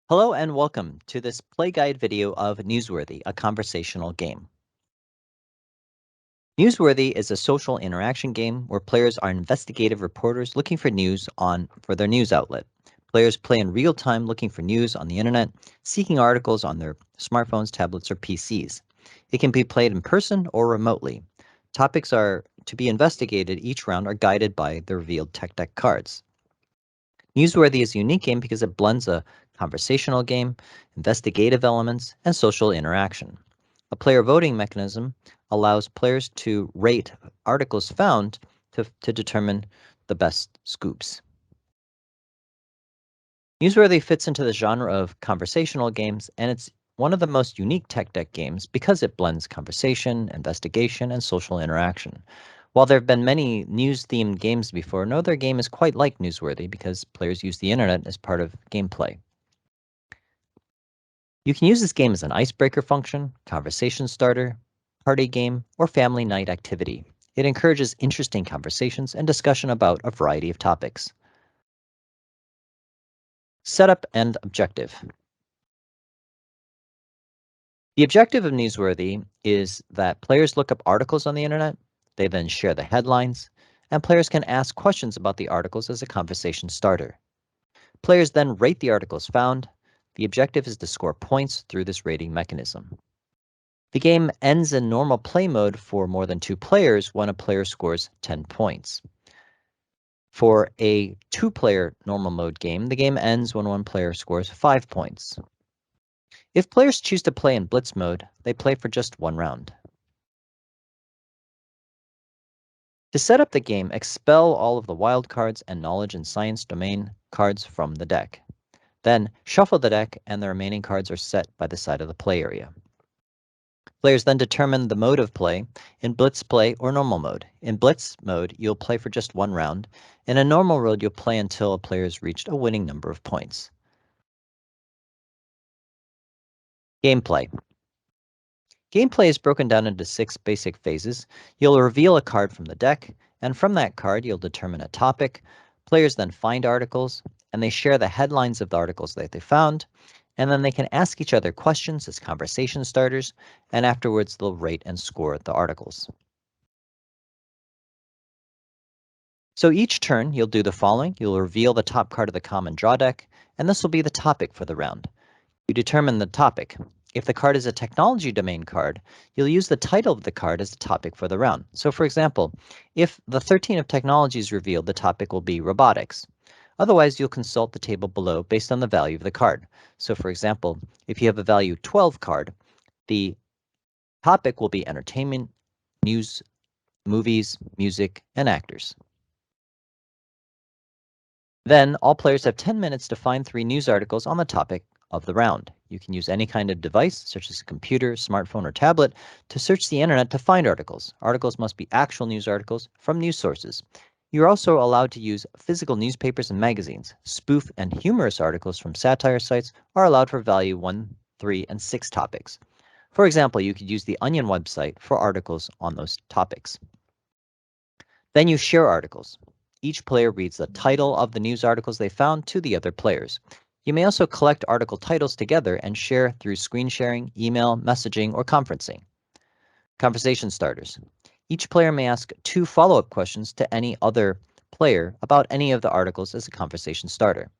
Hello and welcome to this play guide video of Newsworthy, a conversational game. Newsworthy is a social interaction game where players are investigative reporters looking for news for their news outlet. Players play in real time looking for news on the internet, seeking articles on their smartphones, tablets, or PCs. It can be played in person or remotely. Topics are to be investigated each round are guided by the revealed tech deck cards. Newsworthy is a unique game because it blends a conversational game, investigative elements, and social interaction. A player voting mechanism allows players to rate articles found to determine the best scoops. Newsworthy fits into the genre of conversational games, and it's one of the most unique tech deck games because it blends conversation, investigation, and social interaction. While there have been many news-themed games before, no other game is quite like Newsworthy because players use the internet as part of gameplay. You can use this game as an icebreaker function, conversation starter, party game, or family night activity. It encourages interesting conversations and discussion about a variety of topics. Setup and objective. The objective of Newsworthy is that players look up articles on the internet, they then share the headlines, and players can ask questions about the articles as a conversation starter. Players then rate the articles found. The objective is to score points through this rating mechanism. The game ends in normal play mode for more than 2 players when a player scores 10 points. For a 2-player normal mode game, the game ends when one player scores 5 points. If players choose to play in blitz mode, they play for just 1 round. To set up the game, expel all of the wild cards and knowledge and science domain cards from the deck. Then shuffle the deck and the remaining cards are set by the side of the play area. Players then determine the mode of play in blitz play or normal mode. In blitz mode, you'll play for just 1 round. In a normal mode, you'll play until a player has reached a winning number of points. Gameplay. Gameplay is broken down into 6 basic phases. You'll reveal a card from the deck, and from that card, you'll determine a topic. Players then find articles, and they share the headlines of the articles that they found, and then they can ask each other questions as conversation starters, and afterwards they'll rate and score the articles. So each turn, you'll do the following. You'll reveal the top card of the common draw deck, and this will be the topic for the round. You determine the topic. If the card is a technology domain card, you'll use the title of the card as the topic for the round. So for example, if the 13 of technology is revealed, the topic will be robotics. Otherwise, you'll consult the table below based on the value of the card. So for example, if you have a value 12 card, the topic will be entertainment, news, movies, music, and actors. Then all players have 10 minutes to find 3 news articles on the topic of the round. You can use any kind of device, such as a computer, smartphone, or tablet, to search the internet to find articles. Articles must be actual news articles from news sources. You're also allowed to use physical newspapers and magazines. Spoof and humorous articles from satire sites are allowed for value 1, 3, and 6 topics. For example, you could use the Onion website for articles on those topics. Then you share articles. Each player reads the title of the news articles they found to the other players. You may also collect article titles together and share through screen sharing, email, messaging, or conferencing. Conversation starters. Each player may ask 2 follow-up questions to any other player about any of the articles as a conversation starter.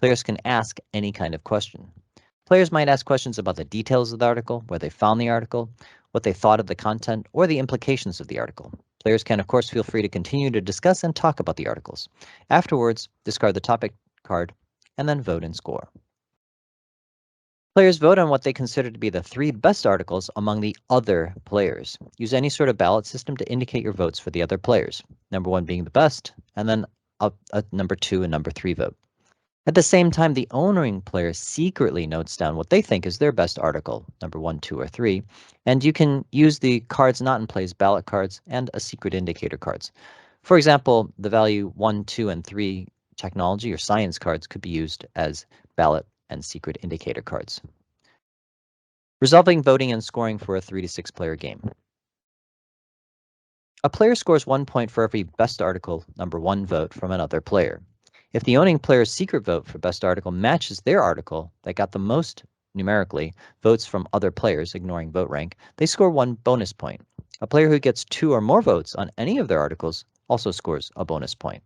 Players can ask any kind of question. Players might ask questions about the details of the article, where they found the article, what they thought of the content, or the implications of the article. Players can, of course, feel free to continue to discuss and talk about the articles. Afterwards, discard the topic card and then vote and score. Players vote on what they consider to be the 3 best articles among the other players. Use any sort of ballot system to indicate your votes for the other players, number 1 being the best, and then a number 2 and number 3 vote. At the same time, the owning player secretly notes down what they think is their best article, number 1, 2, or 3, and you can use the cards not in play as ballot cards and a secret indicator cards. For example, the value 1, 2, and 3 technology or science cards could be used as ballot and secret indicator cards. Resolving voting and scoring for a 3 to 6 player game. A player scores 1 point for every best article, number 1 vote from another player. If the owning player's secret vote for best article matches their article that got the most numerically votes from other players, ignoring vote rank, they score 1 bonus point. A player who gets 2 or more votes on any of their articles also scores a bonus point.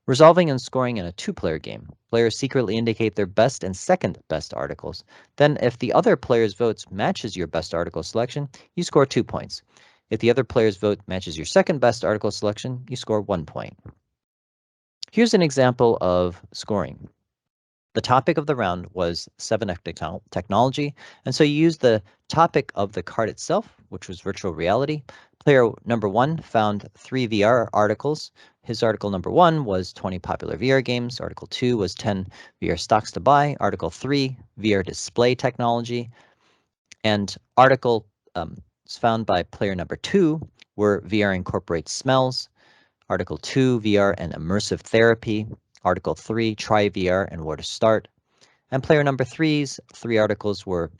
Resolving and scoring in a 2-player game. Players secretly indicate their best and second best articles. Then if the other player's votes matches your best article selection, you score 2 points. If the other player's vote matches your second best article selection, you score 1 point. Here's an example of scoring. The topic of the round was 7F technology, and so you use the topic of the card itself, which was virtual reality. Player number 1 found 3 VR articles. His article number 1 was 20 popular VR games. Article 2 was 10 VR stocks to buy. Article 3, VR display technology. And article found by player number 2 were VR incorporates smells. Article 2, VR and immersive therapy. Article 3, try VR and where to start. And player number 3's 3 articles were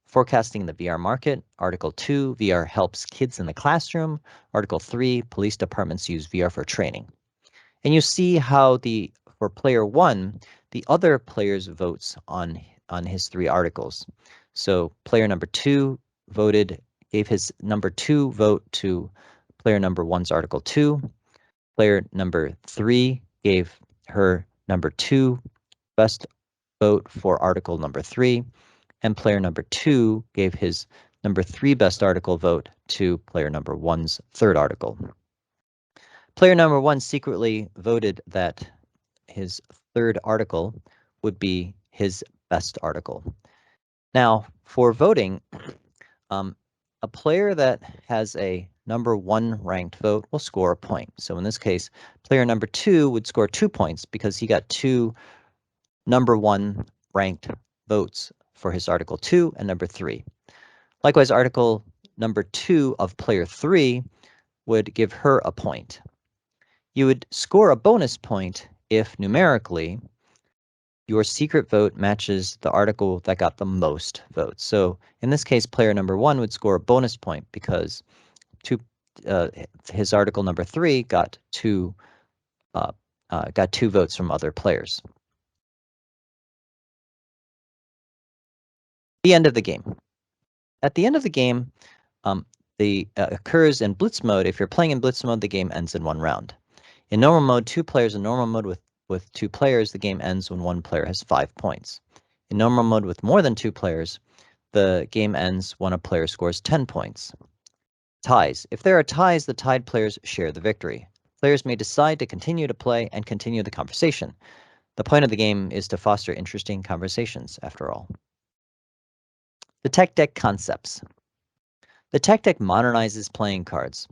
forecasting the VR market. Article 2, VR helps kids in the classroom. Article 3, police departments use VR for training. And you see how for player 1, the other player's votes on his 3 articles. So player number 2 gave his number 2 vote to player number 1's article 2. Player number 3 gave her number 2 best vote for article number 3, and player number 2 gave his number 3 best article vote to player number 1's third article. Player number 1 secretly voted that his third article would be his best article. Now, for voting, a player that has a number 1 ranked vote will score a point. So in this case, player number 2 would score 2 points because he got 2 number 1 ranked votes for his article 2 and number 3. Likewise, article number 2 of player 3 would give her a point. You would score a bonus point if numerically your secret vote matches the article that got the most votes. So in this case, player number 1 would score a bonus point because his article number 3 got 2 votes from other players. The end of the game. At the end of the game, occurs in blitz mode. If you're playing in blitz mode, the game ends in 1 round. In normal mode, 2 players. In normal mode with 2 players, the game ends when 1 player has 5 points. In normal mode with more than 2 players, the game ends when a player scores 10 points. Ties. If there are ties, the tied players share the victory. Players may decide to continue to play and continue the conversation. The point of the game is to foster interesting conversations, after all. The tech deck concepts. The tech deck modernizes playing cards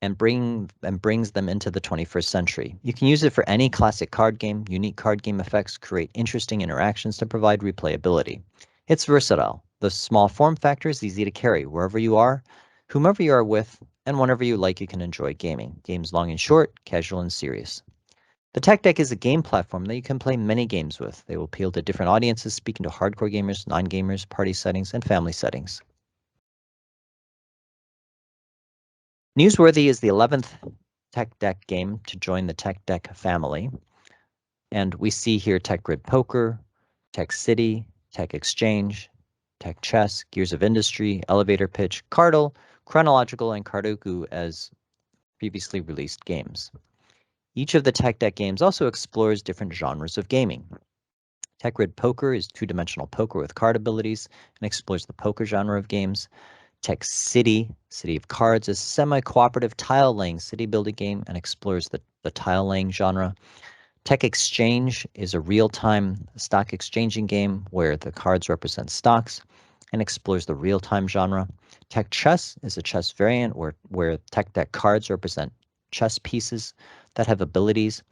and brings them into the 21st century. You can use it for any classic card game. Unique card game effects create interesting interactions to provide replayability. It's versatile. The small form factor is easy to carry wherever you are, whomever you are with, and whenever you like you can enjoy gaming. Games long and short, casual and serious. The tech deck is a game platform that you can play many games with. They will appeal to different audiences, speaking to hardcore gamers, non-gamers, party settings, and family settings. Newsworthy is the 11th tech deck game to join the tech deck family. And we see here Tech Grid Poker, Tech City, Tech Exchange, Tech Chess, Gears of Industry, Elevator Pitch, Cardle, Chronological, and Carduku as previously released games. Each of the tech deck games also explores different genres of gaming. Tech Grid Poker is 2-dimensional poker with card abilities and explores the poker genre of games. Tech City, City of Cards, is a semi-cooperative tile-laying city building game and explores the tile-laying genre. Tech Exchange is a real-time stock exchanging game where the cards represent stocks and explores the real-time genre. Tech Chess is a chess variant where tech deck cards represent chess pieces that have abilities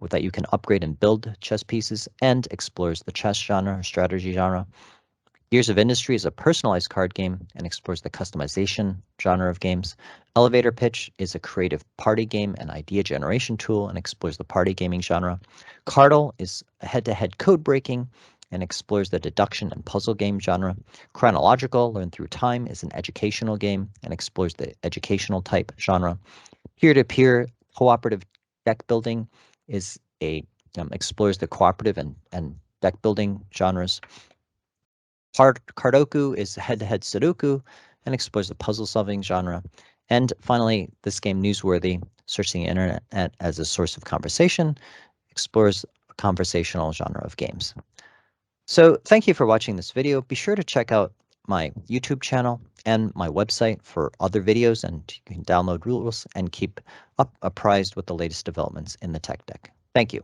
that you can upgrade and build chess pieces, and explores the chess genre or strategy genre. Gears of Industry is a personalized card game and explores the customization genre of games. Elevator Pitch is a creative party game and idea generation tool and explores the party gaming genre. Cardle is a head-to-head code breaking and explores the deduction and puzzle game genre. Chronological, Learn Through Time, is an educational game and explores the educational type genre. Peer-to-peer cooperative deck building is a explores the cooperative and deck building genres. Cardoku is head-to-head Sudoku and explores the puzzle-solving genre. And finally, this game, Newsworthy, searching the internet as a source of conversation, explores a conversational genre of games. So thank you for watching this video. Be sure to check out my YouTube channel and my website for other videos, and you can download rules and keep apprised with the latest developments in the tech deck. Thank you.